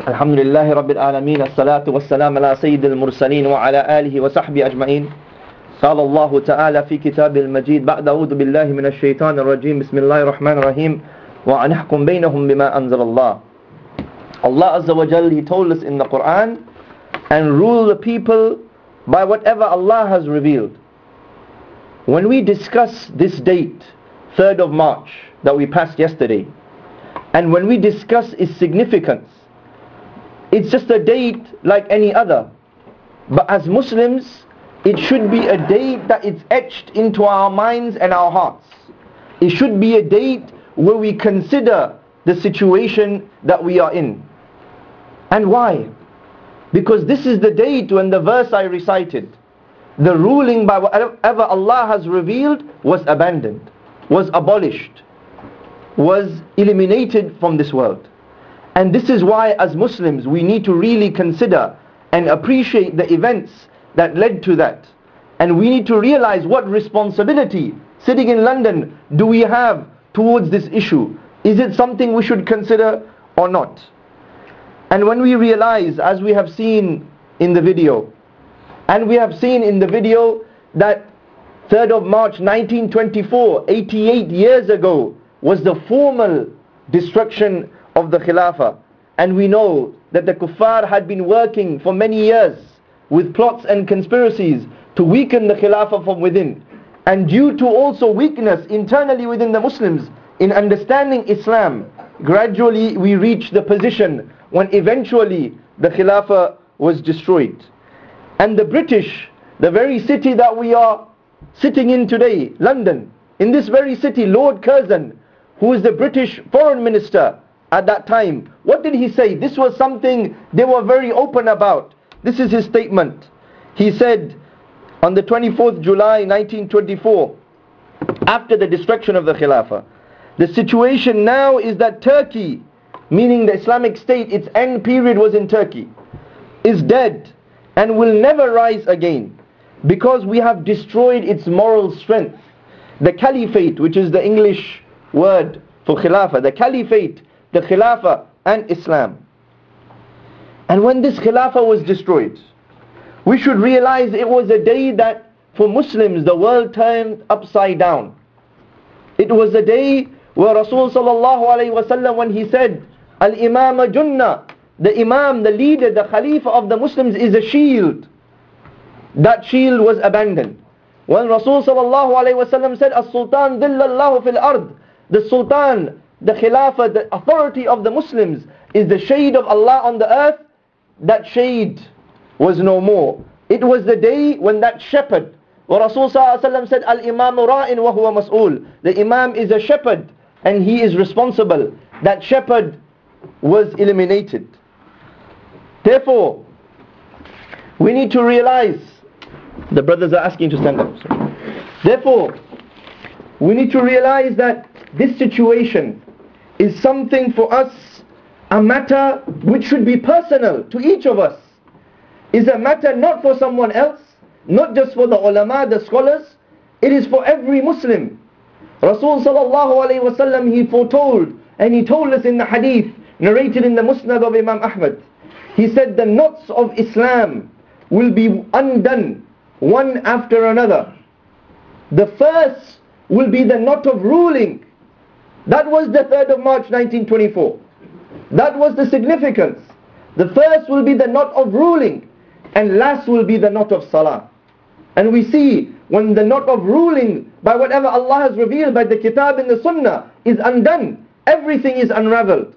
Alhamdulillahi Rabbil Alameen, as-salatu was-salam ala sayyidil mursaleen wa ala alihi wa sahbihi ajma'in. قال الله تعالى في كتاب المجيد بعد أعوذ بالله من الشيطان الرجيم بسم الله الرحمن الرحيم وأن أحكم بينهم بما أنزل الله. Allah Azza wa Jal, He told us in the Quran, and rule the people by whatever Allah has revealed. When we discuss this date, 3rd of March, that we passed yesterday, and when we discuss its significance, it's just a date like any other. But as Muslims, it should be a date that is etched into our minds and our hearts. It should be a date where we consider the situation that we are in. And why? Because this is the date when the verse I recited, the ruling by whatever Allah has revealed was abandoned, was abolished, was eliminated from this world. And this is why as Muslims we need to really consider and appreciate the events that led to that. And we need to realize what responsibility, sitting in London, do we have towards this issue. Is it something we should consider or not? And when we realize, as we have seen in the video, and we have seen in the video that 3rd of March 1924, 88 years ago, was the formal destruction of the Khilafah. And we know that the kuffar had been working for many years with plots and conspiracies to weaken the Khilafah from within. And due to also weakness internally within the Muslims in understanding Islam, gradually we reached the position when eventually the Khilafah was destroyed. And the British, the very city that we are sitting in today, London, in this very city, Lord Curzon, who is the British foreign minister at that time, what did he say? This was something they were very open about. This is his statement. He said on the 24th July 1924, after the destruction of the Khilafah, the situation now is that Turkey, meaning the Islamic State, its end period was in Turkey, is dead and will never rise again because we have destroyed its moral strength. The Caliphate, which is the English word for Khilafah, the Caliphate, the Khilafah and Islam. And when this Khilafah was destroyed, we should realize it was a day that for Muslims the world turned upside down. It was a day where Rasul sallallahu alayhi wa sallam, when he said, Al-Imam Junnah, the Imam, the leader, the Khalifa of the Muslims is a shield. That shield was abandoned. When Rasul sallallahu alayhi wa sallam said, As-Sultan dillallahu fil ard, the Sultan, the Khilafah, the authority of the Muslims is the shade of Allah on the earth, that shade was no more. It was the day when that shepherd, where Rasul sallallahu alayhi wa sallam said, Al-Imamu ra'in wa huwa mas'ul, the Imam is a shepherd and he is responsible. That shepherd was eliminated. Therefore, we need to realize, the brothers are asking to stand up. Therefore, we need to realize that this situation is something for us, a matter which should be personal to each of us. Is a matter not for someone else, not just for the ulama, the scholars. It is for every Muslim. Rasul sallallahu alayhi wa sallam, he foretold, and he told us in the hadith narrated in the Musnad of Imam Ahmad. He said the knots of Islam will be undone one after another. The first will be the knot of ruling. That was the 3rd of March 1924. That was the significance. The first will be the knot of ruling, and last will be the knot of salah. And we see when the knot of ruling by whatever Allah has revealed by the kitab and the sunnah is undone, everything is unraveled.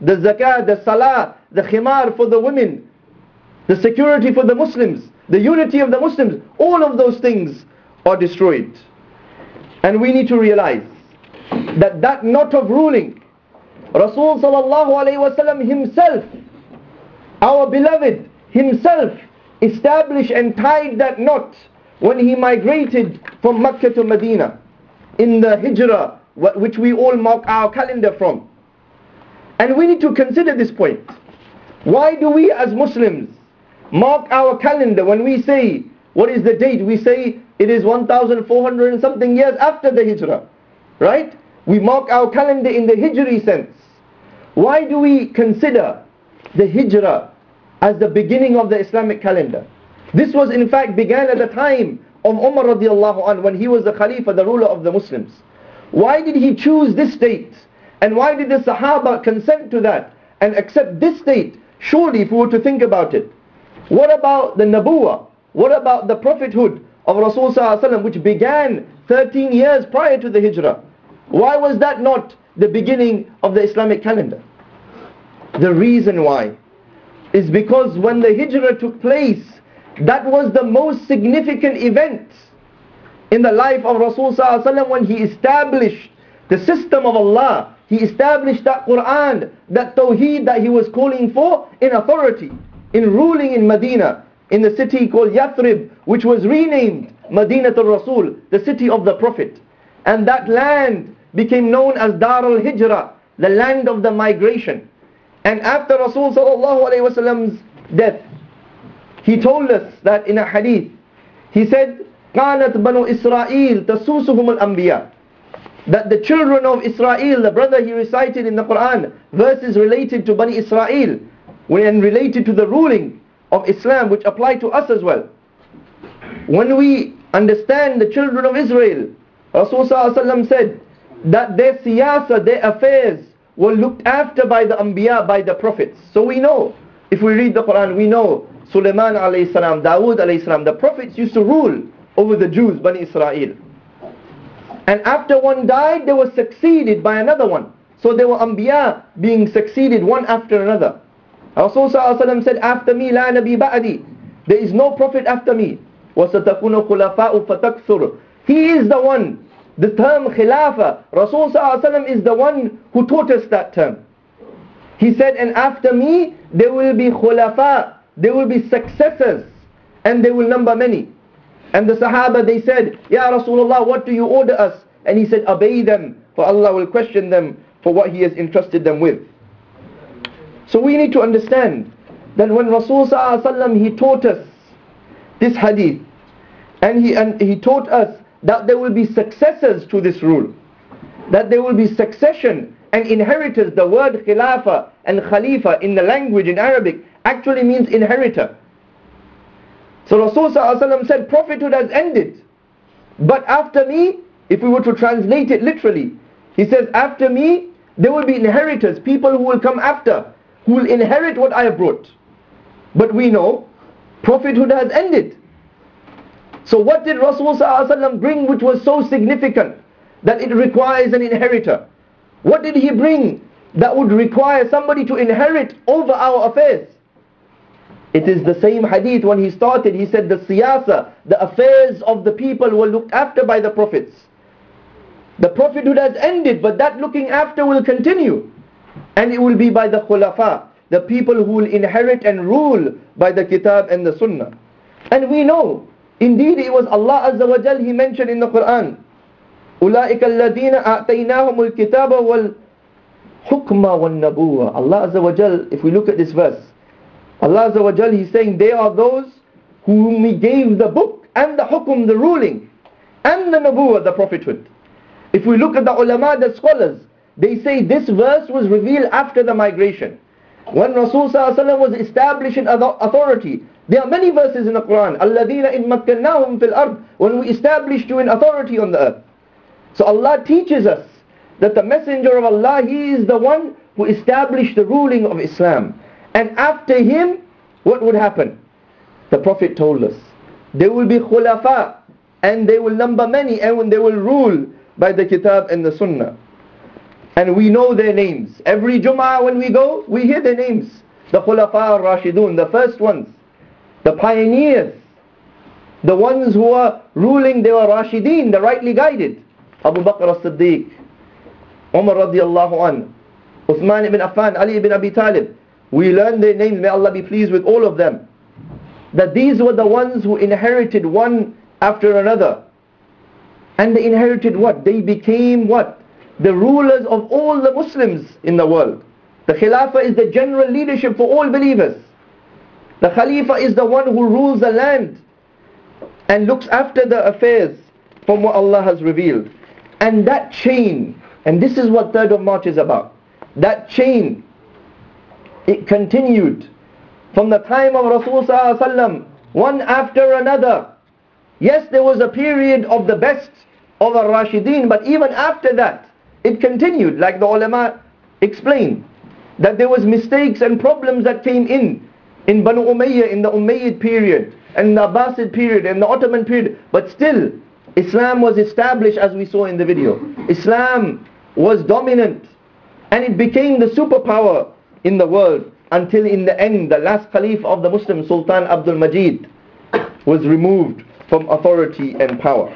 The zakah, the salah, the khimar for the women, the security for the Muslims, the unity of the Muslims, all of those things are destroyed. And we need to realize that that knot of ruling, Rasul sallallahu alayhi wa sallam himself, our beloved, himself established and tied that knot when he migrated from Mecca to Medina in the Hijra, which we all mark our calendar from. And we need to consider this point. Why do we as Muslims mark our calendar when we say, what is the date? We say it is 1400 and something years after the Hijra, right? We mark our calendar in the Hijri sense. Why do we consider the Hijra as the beginning of the Islamic calendar. This was in fact began at the time of Umar radiallahu anhu, when he was the Khalifa, the ruler of the Muslims. Why did he choose this date? And why did the Sahaba consent to that and accept this date? Surely, if we were to think about it, what about the Nabuwah? What about the prophethood of Rasul sallallahu alaihi wasallam, which began 13 years prior to the Hijrah? Why was that not the beginning of the Islamic calendar? The reason why is because when the Hijrah took place, that was the most significant event in the life of Rasul sallallahu alaihi wasallam, when he established the system of Allah. He established that Quran, that Tawheed that he was calling for in authority, in ruling in Medina, in the city called Yathrib, which was renamed Madinatul Rasul, the city of the Prophet. And that land became known as Dar al-Hijra, the land of the migration. And after Rasul sallallahu alaihi wasallam's death, he told us that in a hadith, he said, كانت بنو إسرائيل تسوسهم الأنبياء, that the children of Israel, the brother he recited in the Quran, verses related to Bani Israel and related to the ruling of Islam, which apply to us as well. When we understand the children of Israel, Rasulullah said that their siyasa, their affairs, were looked after by the Anbiya, by the prophets. So we know, if we read the Quran, we know Sulaiman alayhi salam, Dawood alayhi salam, the prophets used to rule over the Jews, Bani Israel. And after one died, they were succeeded by another one. So there were Anbiya being succeeded one after another. Rasulullah said, after me, la nabi ba'di, there is no prophet after me. وَسَتَكُونُ خُلَفَاءُ فَتَكْثُرُ. He is the one, the term Khilafah, Rasulullah is the one who taught us that term. He said, and after me, there will be khulafa, there will be successors, and they will number many. And the Sahaba, they said, Ya Rasulullah, what do you order us? And he said, obey them, for Allah will question them for what He has entrusted them with. So we need to understand that when Rasulullah he taught us this hadith, and he taught us that there will be successors to this rule, that there will be succession and inheritors. The word Khilafah and Khalifa in the language, in Arabic, actually means inheritor. So Rasulullah said, prophethood has ended, but after me, if we were to translate it literally, he says, after me, there will be inheritors, people who will come after, who will inherit what I have brought. But we know, prophethood has ended. So what did Rasulullah bring which was so significant that it requires an inheritor? What did he bring that would require somebody to inherit over our affairs? It is the same hadith when he started. He said the siyasa, the affairs of the people were looked after by the prophets. The prophethood has ended, but that looking after will continue. And it will be by the khulafa, the people who will inherit and rule by the kitab and the sunnah. And we know, indeed it was Allah Azza wa Jal, He mentioned in the Quran, أُولَٰئِكَ الَّذِينَ أَعْتَيْنَاهُمُ الْكِتَابَ وَالْحُكْمَ وَالنَّبُوَّةِ. Allah Azza wa Jal, if we look at this verse, Allah Azza wa Jal, He's saying they are those whom we gave the book and the hukum, the ruling, and the nabuwah, the prophethood. If we look at the ulama, the scholars, they say this verse was revealed after the migration. When Rasul ﷺ was established in authority, there are many verses in the Quran, الَّذِينَ إِن مَكَّنَّاهُمْ فِي الْأَرْضِ, when we established you in authority on the earth. So Allah teaches us that the Messenger of Allah, he is the one who established the ruling of Islam. And after him, what would happen? The Prophet told us, there will be khulafa, and they will number many, and they will rule by the kitab and the sunnah. And we know their names. Every Jum'ah when we go, we hear their names. The Khulafa al-Rashidun, the first ones, the pioneers, the ones who are ruling, they were Rashideen, the rightly guided. Abu Bakr as-Siddiq, Umar radiallahu an, Uthman ibn Affan, Ali ibn Abi Talib. We learn their names, may Allah be pleased with all of them. That these were the ones who inherited one after another. And they inherited what? They became what? The rulers of all the Muslims in the world. The Khilafah is the general leadership for all believers. The Khalifa is the one who rules the land and looks after the affairs from what Allah has revealed. And that chain, and this is what 3rd of March is about, that chain it continued from the time of Rasulullah, one after another. Yes, there was a period of the best of al-Rashideen, but even after that, it continued, like the ulama explained, that there was mistakes and problems that came in Banu Umayyah, in the Umayyad period, and the Abbasid period, and the Ottoman period, but still, Islam was established, as we saw in the video. Islam was dominant, and it became the superpower in the world, until in the end, the last Caliph of the Muslims, Sultan Abdul Majid, was removed from authority and power.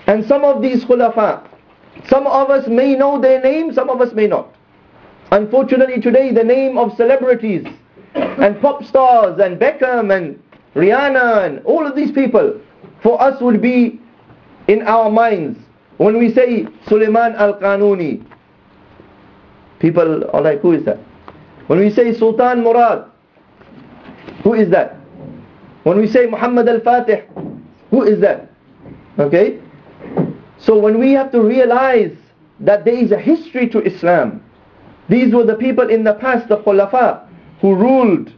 And some of these Khilafah, some of us may know their name, some of us may not. Unfortunately today, the name of celebrities and pop stars and Beckham and Rihanna and all of these people, for us would be in our minds. When we say Sulaiman al-Qanuni, people are like, who is that? When we say Sultan Murad, who is that? When we say Muhammad al-Fatih, who is that? Okay? So when we have to realize that there is a history to Islam, these were the people in the past, the Khilafah, who ruled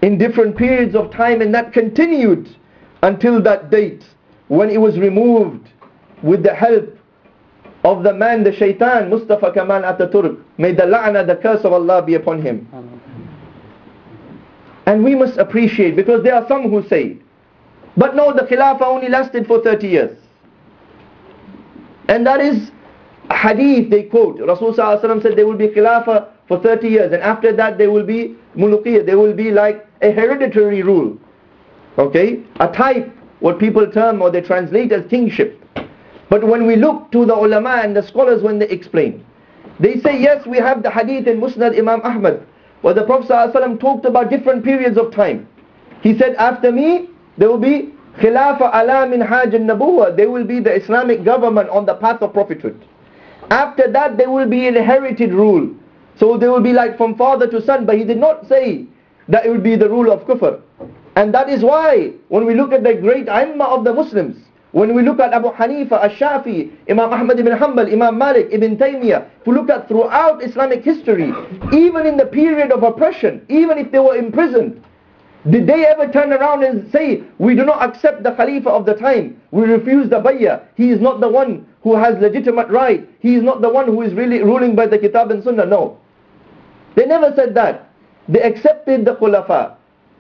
in different periods of time, and that continued until that date when it was removed with the help of the man, the shaitan, Mustafa Kemal Ataturk. May the la'na, the curse of Allah be upon him. And we must appreciate, because there are some who say, but no, the Khilafah only lasted for 30 years. And that is a hadith they quote. Rasulullah said there will be Khilafah for 30 years, and after that there will be Muluqiyah, there will be like a hereditary rule. Okay? A type, what people term or they translate as kingship. But when we look to the ulama and the scholars, when they explain, they say yes, we have the hadith in Musnad Imam Ahmad, where the Prophet ﷺ talked about different periods of time. He said, after me, there will be Khilafah ala minhaj al-Nabuwah, there will be the Islamic government on the path of prophethood. After that, there will be inherited rule. So there will be like from father to son, but he did not say that it will be the rule of kufr. And that is why, when we look at the great Ummah of the Muslims, when we look at Abu Hanifa, Ash-Shafi, Imam Ahmad ibn Hanbal, Imam Malik, Ibn Taymiyyah, if we look at throughout Islamic history, even in the period of oppression, even if they were imprisoned, did they ever turn around and say, we do not accept the Khalifa of the time, we refuse the bay'ah, he is not the one who has legitimate right, he is not the one who is really ruling by the Kitab and Sunnah? No. They never said that. They accepted the Khulafa,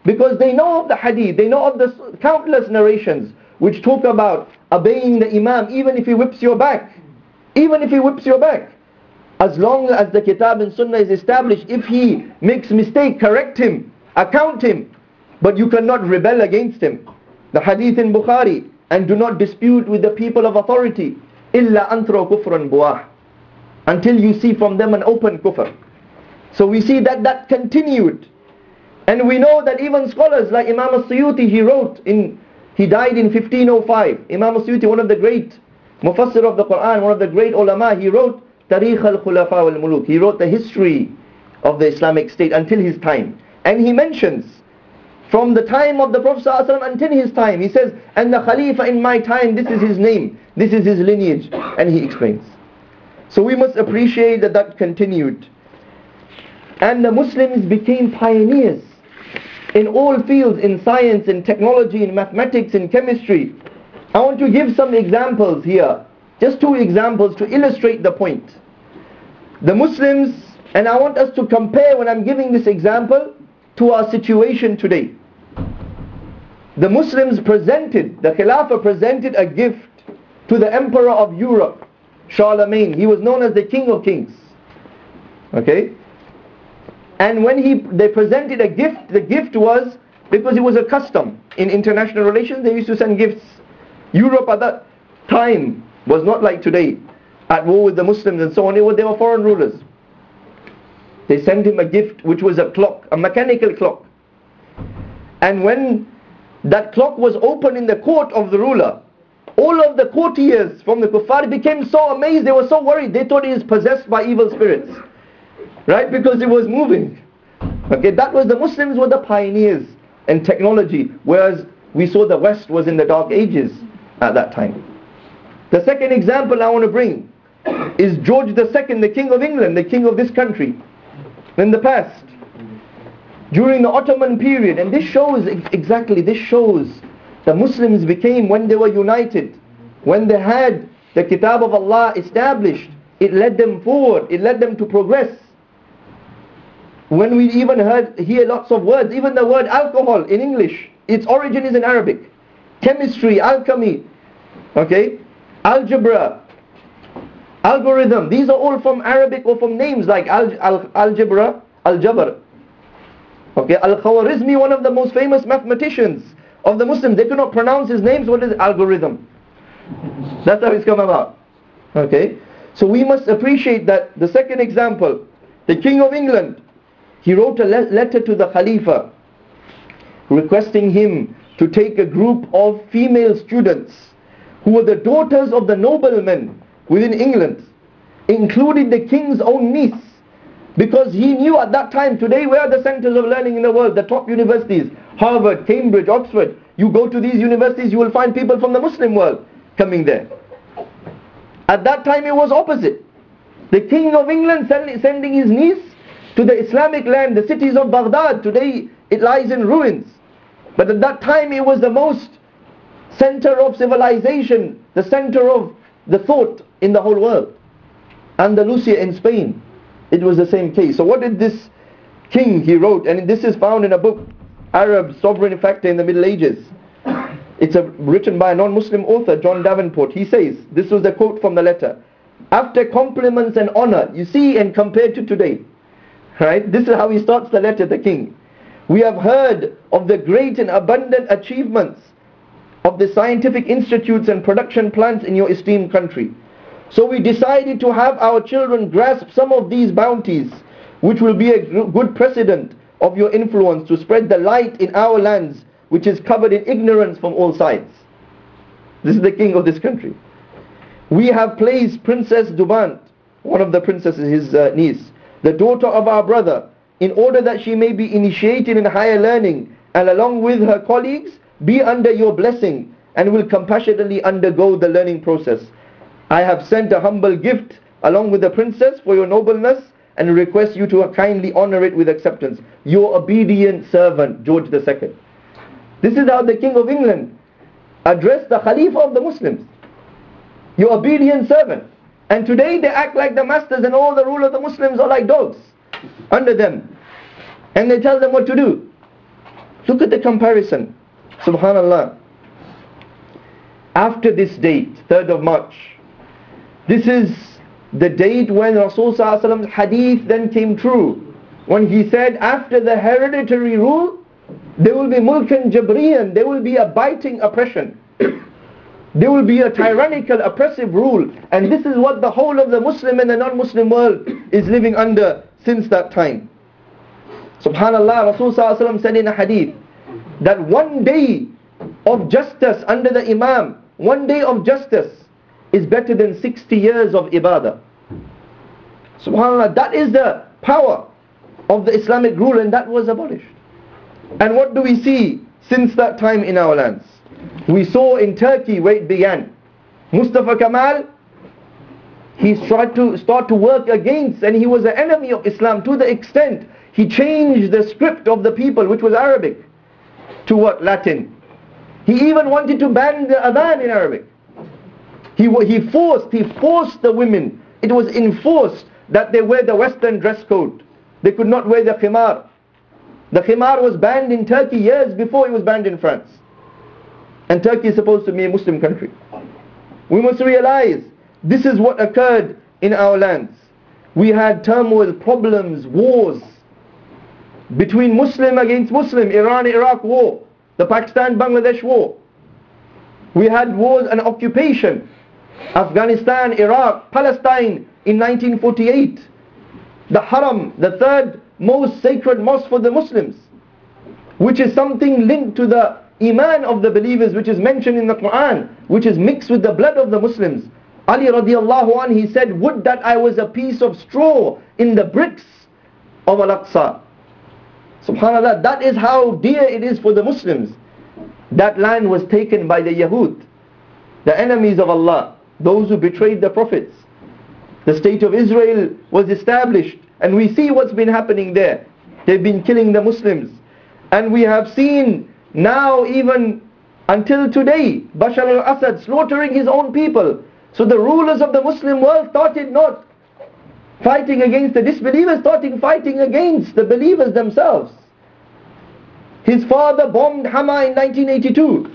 because they know of the hadith, they know of the countless narrations which talk about obeying the Imam, even if he whips your back. Even if he whips your back. As long as the Kitab and Sunnah is established, if he makes mistake, correct him, account him. But you cannot rebel against him. The hadith in Bukhari, and do not dispute with the people of authority, illa antro kufran buah, until you see from them an open kufr. So we see that that continued. And we know that even scholars like Imam al-Suyuti, he died in 1505. Imam al-Suyuti, one of the great mufassir of the Quran, one of the great ulama, he wrote Tarikh al-Khulafa wal-Muluk. He wrote the history of the Islamic State until his time. And he mentions, from the time of the Prophet ﷺ until his time, he says, and the Khalifa in my time, this is his name, this is his lineage. And he explains. So we must appreciate that that continued. And the Muslims became pioneers in all fields, in science, in technology, in mathematics, in chemistry. I want to give some examples here, just 2 examples to illustrate the point. The Muslims, and I want us to compare when I'm giving this example to our situation today. The Muslims presented, the Khilafah presented a gift to the Emperor of Europe, Charlemagne. He was known as the King of Kings. Okay? And when they presented a gift, the gift was, because it was a custom in international relations, they used to send gifts. Europe at that time was not like today, at war with the Muslims and so on. They were foreign rulers. They sent him a gift which was a clock, a mechanical clock. And when that clock was opened in the court of the ruler, all of the courtiers from the kuffar became so amazed, they were so worried, they thought it is possessed by evil spirits. Right? Because it was moving. Okay, that was, the Muslims were the pioneers in technology, whereas we saw the West was in the dark ages at that time. The second example I want to bring is George II, the King of England, the King of this country. in the past, during the Ottoman period. And this shows exactly, this shows the Muslims became, when they were united, when they had the Kitab of Allah established, it led them forward, it led them to progress. When we even hear lots of words, even the word alcohol in English, its origin is in Arabic. Chemistry, alchemy, okay, algebra, algorithm, these are all from Arabic or from names like algebra, al-Jabr. Okay, al-Khwarizmi, one of the most famous mathematicians of the Muslims, they could not pronounce his names. What is algorithm? That's how it's come about. Okay, so we must appreciate that. The second example, the King of England, he wrote a letter to the Khalifa requesting him to take a group of female students who were the daughters of the noblemen within England, including the king's own niece, because he knew at that time, today where are the centers of learning in the world, the top universities, Harvard, Cambridge, Oxford. You go to these universities, you will find people from the Muslim world coming there. At that time it was opposite. The King of England sending his niece to the Islamic land, the cities of Baghdad. Today it lies in ruins, but at that time it was the most center of civilization, the center of the thought in the whole world. Andalusia in Spain, it was the same case. So what did this king, he wrote, and this is found in a book, Arab Sovereign Factor in the Middle Ages. It's written by a non-Muslim author, John Davenport. He says, this was the quote from the letter: after compliments and honor, you see, and compared to today, right? This is how he starts the letter, the king. We have heard of the great and abundant achievements of the scientific institutes and production plants in your esteemed country. So we decided to have our children grasp some of these bounties, which will be a good precedent of your influence to spread the light in our lands, which is covered in ignorance from all sides. This is the king of this country. We have placed Princess Dubant, one of the princesses, his niece, the daughter of our brother, in order that she may be initiated in higher learning, and along with her colleagues be under your blessing, and will compassionately undergo the learning process. I have sent a humble gift along with the princess for your nobleness, and request you to kindly honor it with acceptance. Your obedient servant, George II. This is how the King of England addressed the Khalifa of the Muslims. Your obedient servant. And today they act like the masters, and all the rule of the Muslims are like dogs under them, and they tell them what to do. Look at the comparison. Subhanallah. After this date, 3rd of March, this is the date when Rasul's hadith then came true, when he said, after the hereditary rule, there will be mulkan jabriyan, there will be a biting oppression. There will be a tyrannical, oppressive rule. And this is what the whole of the Muslim and the non-Muslim world is living under since that time. Subhanallah, Rasul said in a hadith that one day of justice under the Imam, one day of justice is better than 60 years of ibadah. Subhanallah, that is the power of the Islamic rule, and that was abolished. And what do we see since that time in our lands? We saw in Turkey where it began. Mustafa Kemal, he tried to start to work against, and he was an enemy of Islam to the extent he changed the script of the people, which was Arabic, to what? Latin. He even wanted to ban the adhan in Arabic. He forced the women. It was enforced that they wear the Western dress code. They could not wear the khimar. The khimar was banned in Turkey years before it was banned in France. And Turkey is supposed to be a Muslim country. We must realize this is what occurred in our lands. We had turmoil, problems, wars between Muslim against Muslim, Iran-Iraq war, the Pakistan-Bangladesh war. We had wars and occupation, Afghanistan, Iraq, Palestine in 1948. The Haraam, the third most sacred mosque for the Muslims, which is something linked to the Iman of the believers, which is mentioned in the Quran, which is mixed with the blood of the Muslims. Ali radiallahu anhu, he said, would that I was a piece of straw in the bricks of Al-Aqsa. Subhanallah, that is how dear it is for the Muslims. That land was taken by the Yahud, the enemies of Allah, those who betrayed the prophets. The state of Israel was established and we see what's been happening there. They've been killing the Muslims. And we have seen now, even until today, Bashar al-Assad slaughtering his own people. So the rulers of the Muslim world started not fighting against the disbelievers, started fighting against the believers themselves. His father bombed Hama in 1982.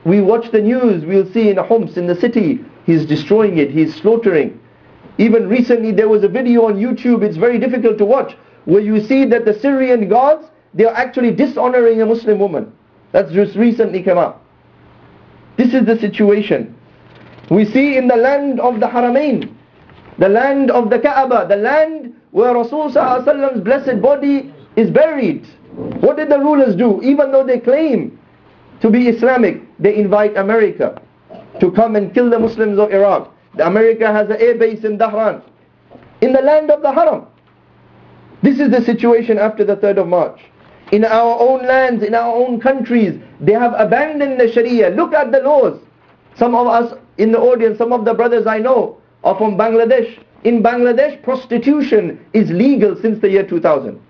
We watch the news, we'll see in Homs, in the city, he's destroying it, he's slaughtering. Even recently there was a video on YouTube, it's very difficult to watch, where you see that the Syrian guards, they are actually dishonoring a Muslim woman. That's just recently come up. This is the situation. We see in the land of the Haramain, the land of the Kaaba, the land where Rasulullah's blessed body is buried. What did the rulers do? Even though they claim to be Islamic, they invite America to come and kill the Muslims of Iraq. America has an air base in Dhahran, in the land of the Haram. This is the situation after the 3rd of March. In our own lands, in our own countries, they have abandoned the Sharia. Look at the laws. Some of us in the audience, some of the brothers I know are from Bangladesh. In Bangladesh, prostitution is legal since the year 2000.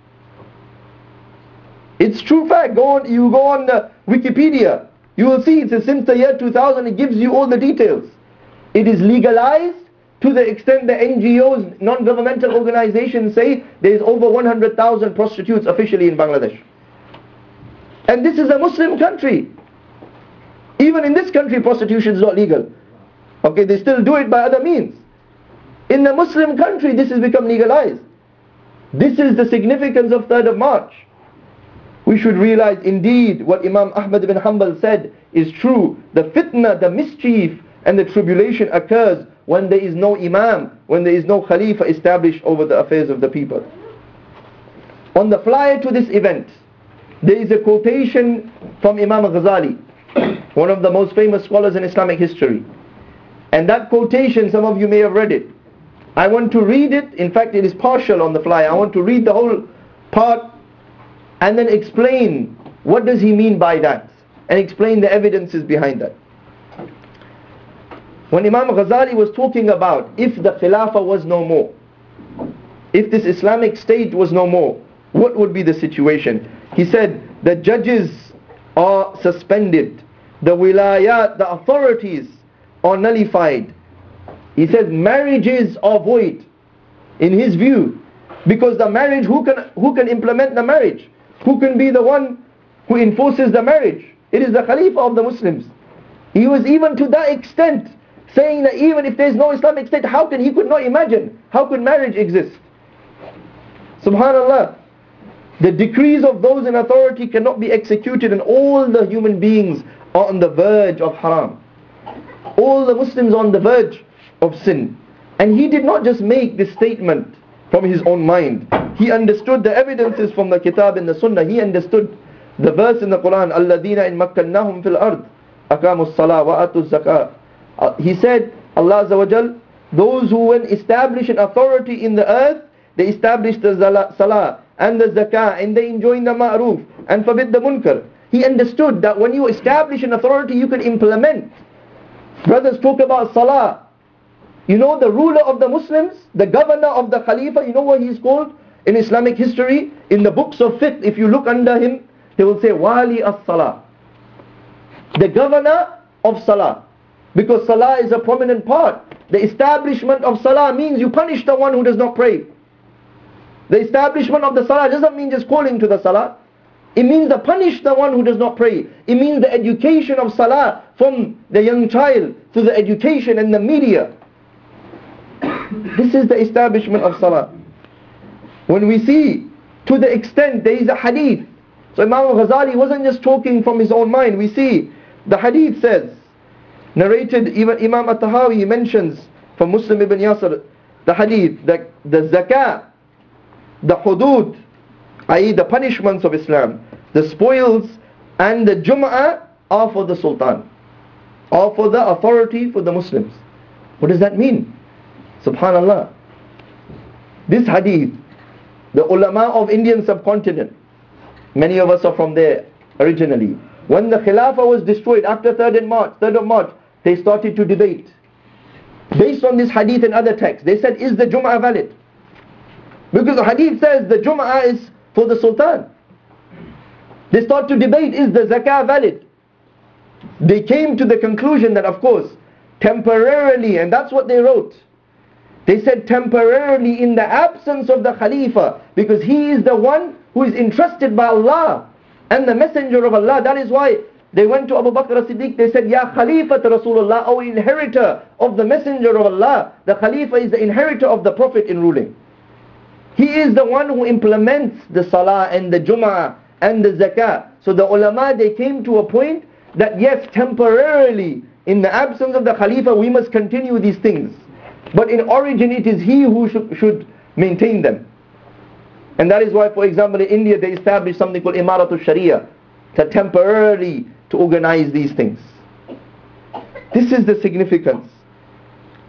It's true fact. You go on Wikipedia, you will see it says since the year 2000, it gives you all the details. It is legalized to the extent the NGOs, non-governmental organizations say there is over 100,000 prostitutes officially in Bangladesh. And this is a Muslim country. Even in this country, prostitution is not legal. Okay, they still do it by other means. In the Muslim country, this has become legalized. This is the significance of 3rd of March. We should realize indeed what Imam Ahmad ibn Hanbal said is true. The fitna, the mischief and the tribulation occurs when there is no Imam, when there is no Khalifa established over the affairs of the people. On the flyer to this event, there is a quotation from Imam al-Ghazali, one of the most famous scholars in Islamic history. And that quotation, some of you may have read it. I want to read it. In fact, it is partial on the flyer. I want to read the whole part and then explain what does he mean by that, and explain the evidences behind that. When Imam Ghazali was talking about if the Khilafah was no more, if this Islamic state was no more, what would be the situation? He said the judges are suspended, the Wilayaat, the authorities are nullified. He says marriages are void in his view, because the marriage, who can implement the marriage? Who can be the one who enforces the marriage? It is the Khalifa of the Muslims. He was even to that extent saying that even if there is no Islamic state, he could not imagine, how could marriage exist? Subhanallah. The decrees of those in authority cannot be executed, and all the human beings are on the verge of haram. All the Muslims are on the verge of sin. And he did not just make this statement from his own mind. He understood the evidences from the Kitab and the Sunnah. He understood the verse in the Quran, الَّذِينَ إِن مَكَّنَّاهُمْ فِي الْأَرْضِ أَقَامُوا الصَّلَاةَ وَآتُوا الزَّكَاةَ. He said, Allah Azza wa Jal, those who when establish an authority in the earth, they establish the salah and the zakah, and they enjoin the ma'roof and forbid the munkar. He understood that when you establish an authority, you can implement. Brothers talk about salah. You know the ruler of the Muslims, the governor of the Khalifa, you know what he's called in Islamic history? In the books of fiqh, if you look under him, they will say Wali as-Salah, the governor of Salah. Because Salah is a prominent part. The establishment of Salah means you punish the one who does not pray. The establishment of the Salah doesn't mean just calling to the Salah. It means to punish the one who does not pray. It means the education of Salah from the young child to the education and the media. This is the establishment of Salah. When we see to the extent there is a hadith. So Imam al-Ghazali wasn't just talking from his own mind. We see the hadith says, narrated, even Imam at-Tahawi mentions from Muslim ibn Yasir, the hadith, that the zakah, the hudud, i.e. the punishments of Islam, the spoils and the Jum'ah are for the Sultan, are for the authority for the Muslims. What does that mean? Subhanallah. This hadith, the ulama of Indian subcontinent, many of us are from there originally. When the Khilafah was destroyed after 3rd of March, they started to debate. Based on this hadith and other texts, they said, is the Jum'ah valid? Because the hadith says the Jum'ah is for the Sultan. They start to debate, is the zakah valid? They came to the conclusion that, of course, temporarily, and that's what they wrote. They said temporarily in the absence of the Khalifa, because he is the one who is entrusted by Allah and the Messenger of Allah. That is why they went to Abu Bakr as-Siddiq, they said, Ya Khalifat Rasulullah, O inheritor of the Messenger of Allah. The Khalifa is the inheritor of the Prophet in ruling. He is the one who implements the Salah and the Jum'ah and the Zakah. So the ulama, they came to a point that yes, temporarily, in the absence of the Khalifa, we must continue these things. But in origin, it is he who should maintain them. And that is why, for example, in India, they established something called Imaratul Sharia, to temporarily to organize these things. This is the significance.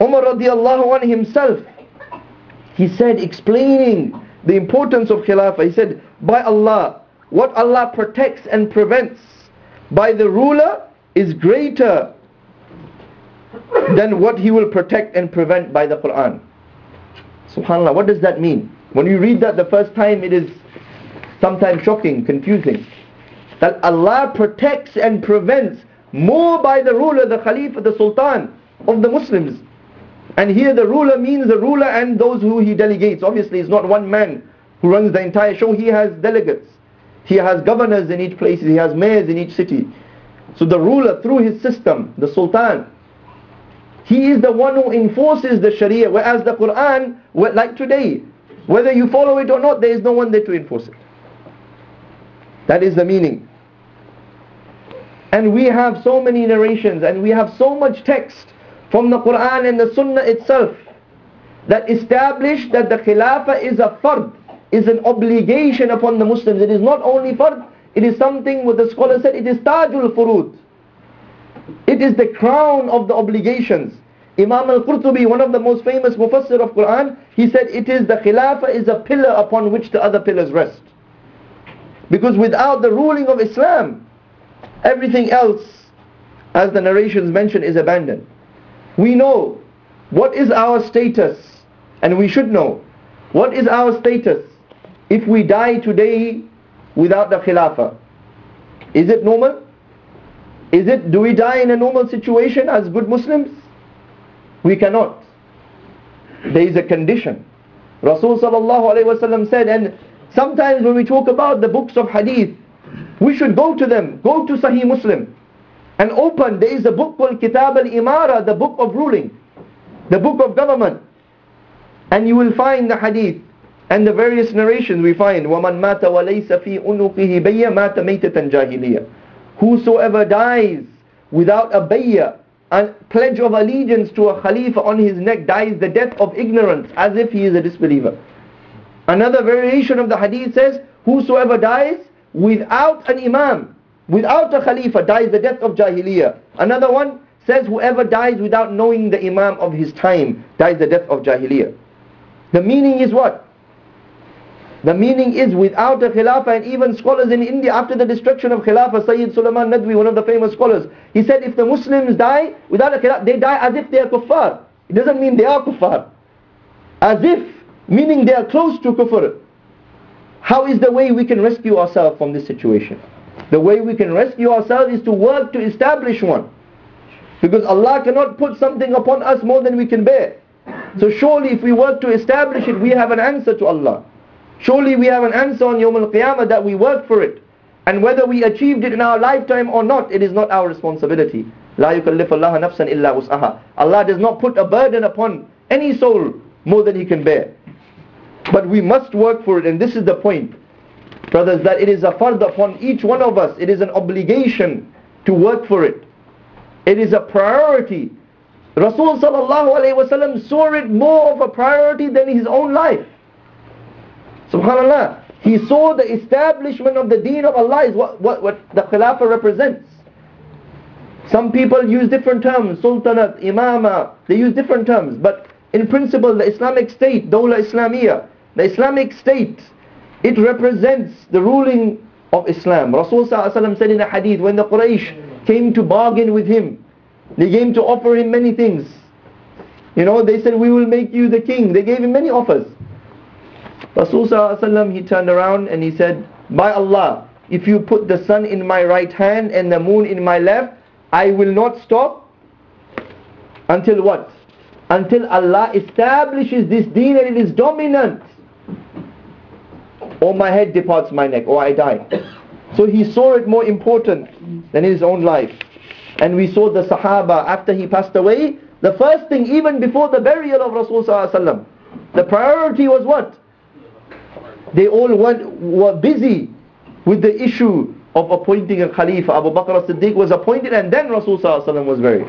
Umar radiallahu anhu himself, he said, explaining the importance of Khilafah, he said, by Allah, what Allah protects and prevents by the ruler is greater than what he will protect and prevent by the Quran. SubhanAllah, what does that mean? When you read that the first time, it is sometimes shocking, confusing. That Allah protects and prevents more by the ruler, the Khalifa, the Sultan of the Muslims. And here the ruler means the ruler and those who he delegates. Obviously it's not one man who runs the entire show. He has delegates. He has governors in each place. He has mayors in each city. So the ruler, through his system, the Sultan, he is the one who enforces the Sharia. Whereas the Quran, like today, whether you follow it or not, there is no one there to enforce it. That is the meaning. And we have so many narrations and we have so much text from the Quran and the Sunnah itself that establish that the Khilafah is a fard, is an obligation upon the Muslims. It is not only fard, it is something what the scholar said, it is tajul furud. It is the crown of the obligations. Imam al-Qurtubi, one of the most famous mufassir of Quran, he said it is the Khilafah is a pillar upon which the other pillars rest. Because without the ruling of Islam, everything else, as the narrations mention, is abandoned. We know what is our status, and we should know what is our status if we die today without the Khilafah. Is it normal? Do we die in a normal situation as good Muslims? We cannot. There is a condition. Rasul sallallahu alaihi wasallam said, and sometimes when we talk about the books of hadith, we should go to them, go to Sahih Muslim and open. There is a book called Kitab al-Imara, the book of ruling, the book of government, and you will find the hadith and the various narrations. We find وَمَنْ مَاتَ وَلَيْسَ فِي أُنُقِهِ بَيَّ مَاتَ مَيْتَةً جَاهِلِيَّةً. Whosoever dies without a bayya, a pledge of allegiance to a Khalifa on his neck, dies the death of ignorance, as if he is a disbeliever. Another variation of the hadith says, whosoever dies without an Imam, without a Khalifa, dies the death of Jahiliyyah. Another one says, whoever dies without knowing the Imam of his time, dies the death of Jahiliyyah. The meaning is what? The meaning is without a Khilafah, and even scholars in India after the destruction of Khilafah, Sayyid Sulaiman Nadwi, one of the famous scholars, he said if the Muslims die without a Khilafah, they die as if they are kuffar. It doesn't mean they are kuffar. As if, meaning they are close to kufr. How is the way we can rescue ourselves from this situation? The way we can rescue ourselves is to work to establish one. Because Allah cannot put something upon us more than we can bear. So surely if we work to establish it, we have an answer to Allah. Surely we have an answer on Yawm al-Qiyamah that we work for it. And whether we achieved it in our lifetime or not, it is not our responsibility. لا يكلف الله نفسا إلا وسعها. Allah does not put a burden upon any soul more than he can bear. But we must work for it, and this is the point, brothers, that it is a fard upon each one of us. It is an obligation to work for it. It is a priority. Rasul sallallahu alaihi wasallam saw it more of a priority than his own life. Subhanallah. He saw the establishment of the deen of Allah is what the Khilafah represents. Some people use different terms, Sultanate, Imama, they use different terms. But in principle, the Islamic State, Dawla Islamiyah, the Islamic State, it represents the ruling of Islam. Rasul sallallahu alaihi wasallam said in a hadith, when the Quraysh came to bargain with him, they came to offer him many things. They said, we will make you the king. They gave him many offers. Rasul sallallahu alaihi wasallam, he turned around and he said, by Allah, if you put the sun in my right hand and the moon in my left, I will not stop until what? Until Allah establishes this deen and it is dominant, or my head departs my neck, or I die. So he saw it more important than his own life. And we saw the Sahaba, after he passed away, the first thing, even before the burial of Rasul sallallahu alaihi wasallam, the priority was what? They all were busy with the issue of appointing a Khalifa. Abu Bakr as-Siddiq was appointed, and then Rasul sallallahu alaihi wasallam was buried.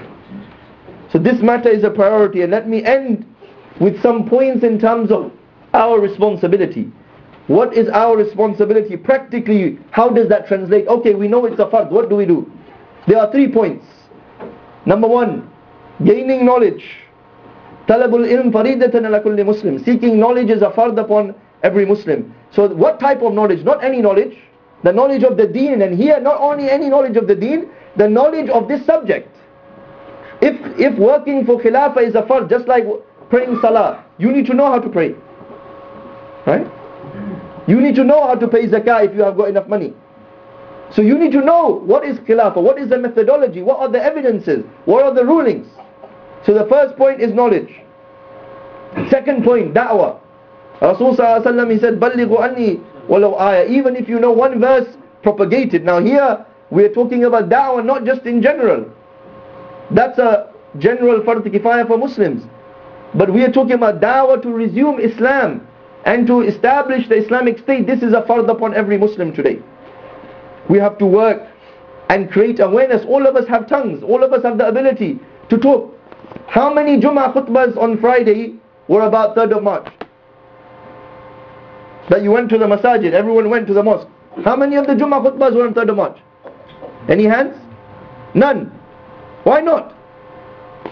So this matter is a priority. And let me end with some points in terms of our responsibility. What is our responsibility practically? How does that translate? Okay, we know it's a fard. What do we do? There are 3 points. Number 1, gaining knowledge. Talabul ilm faridatan ala kulli Muslim. Seeking knowledge is a fard upon every Muslim. So what type of knowledge? Not any knowledge. The knowledge of the deen. And here, not only any knowledge of the deen, the knowledge of this subject. If working for Khilafah is a fard, just like praying salah, you need to know how to pray. Right? You need to know how to pay zakah if you have got enough money. So you need to know what is Khilafah, what is the methodology, what are the evidences, what are the rulings. So the first point is knowledge. Second point, da'wah. Rasul sallallahu alaihi wasallam, he said, "Ballighu anni walau ayah." Even if you know one verse, propagate it. Now here we are talking about da'wah, not just in general. That's a general fard kifaya for Muslims. But we are talking about da'wah to resume Islam and to establish the Islamic State. This is a fard upon every Muslim today. We have to work and create awareness. All of us have tongues. All of us have the ability to talk. How many Jummah khutbahs on Friday were about 3rd of March? That you went to the masajid, everyone went to the mosque. How many of the Jummah khutbahs were on 3rd of March? Any hands? None. Why not?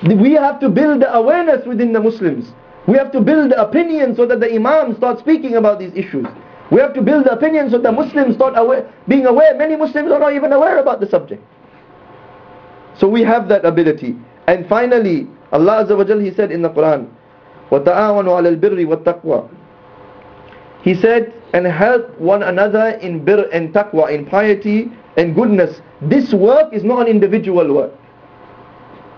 We have to build the awareness within the Muslims. We have to build the opinion so that the Imam starts speaking about these issues. We have to build the opinion so that Muslims start being aware. Many Muslims are not even aware about the subject. So we have that ability. And finally, Allah Azza wa Jal, He said in the Quran, وَتَعَاوَنُوا عَلَى الْبِرِّ وَالتَّقْوَى. He said, and help one another in birr and taqwa, in piety and goodness. This work is not an individual work.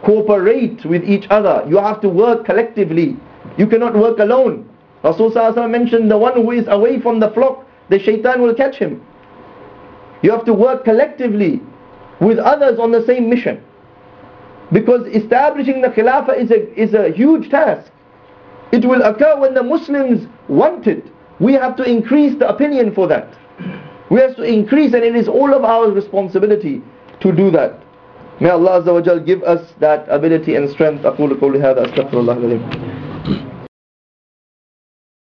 Cooperate with each other. You have to work collectively. You cannot work alone. Rasul sallallahu alaihi wasallam mentioned the one who is away from the flock, the shaitan will catch him. You have to work collectively with others on the same mission. Because establishing the Khilafah is a huge task. It will occur when the Muslims want it. We have to increase the opinion for that. We have to increase, and it is all of our responsibility to do that. May Allah Azza wa Jal give us that ability and strength. أقول قولي هذا أستغفر الله العظيم.